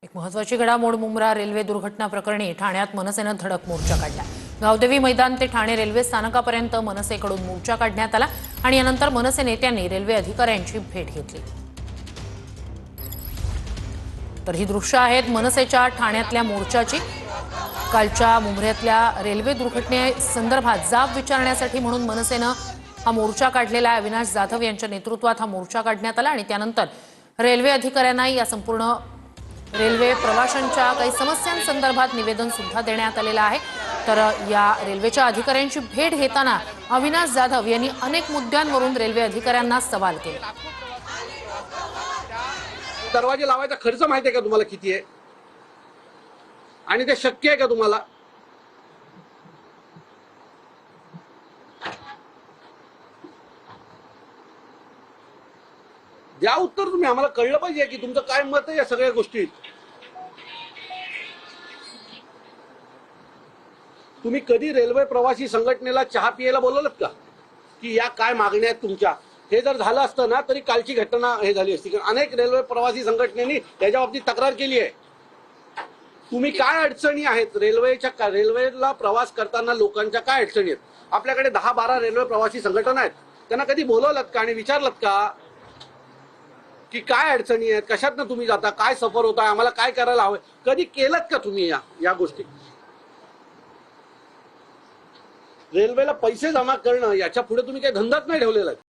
एक महत्त्वाची घडामोड मुंब्रा रेल्वे दुर्घटना प्रकरणी ठाण्यात मनसेनं धडक मोर्चा काढला। गावदेवी मैदान ते ठाणे रेल्वे स्थानकापर्यंत मनसेकडून मोर्चा काढण्यात आला आणि यानंतर मनसे नेत्यांनी रेल्वे अधिकाऱ्यांची भेट घेतली। तर ही दृश्य आहेत मनसेच्या ठाण्यातल्या मोर्चाची। कालच्या मुंब्र्यातल्या रेल्वे दुर्घटनेसंदर्भात जाब विचारण्यासाठी म्हणून मनसेनं हा मोर्चा काढलेला आहे। अविनाश जाधव यांच्या नेतृत्वात हा मोर्चा काढण्यात आला आणि त्यानंतर रेल्वे अधिकाऱ्यांना या संपूर्ण रेल्वे प्रवाशांच्या काही समस्यांसंदर्भात निवेदन सुद्धा देण्यात आलेलं आहे। तर या रेल्वेच्या अधिकाऱ्यांची भेट घेताना अविनाश जाधव यांनी अनेक मुद्द्यांवरून रेल्वे अधिकाऱ्यांना सवाल केले। दरवाजे लावायचा खर्च माहिती आहे का तुम्हाला किती आहे आणि ते शक्य आहे का तुम्हाला? द्या उत्तर तुम्ही, आम्हाला कळलं पाहिजे की तुमचं काय मत आहे या सगळ्या गोष्टीत। तुम्ही कधी रेल्वे प्रवासी संघटनेला चहा पियाला बोलवलं का की या काय मागण्या आहेत तुमच्या? हे जर झालं असतं ना तरी कालची घटना हे झाली असती, कारण अनेक रेल्वे प्रवासी संघटनेनी त्याच्या बाबतीत तक्रार केली आहे। तुम्ही काय अडचणी आहेत रेल्वेला प्रवास करताना लोकांच्या काय अडचणी आहेत? आपल्याकडे 10-12 रेल्वे प्रवासी संघटना आहेत, त्यांना कधी बोलवलं का आणि विचारलं का की काय अडचणी आहेत, कशातनं तुम्ही जाता, काय सफर होता, आम्हाला काय करायला हवं? कधी केलं का तुम्ही या गोष्टी? रेल्वेला पैसे जमा करणं याच्या पुढे तुम्ही काही धंदाच नाही ठेवलेला आहे।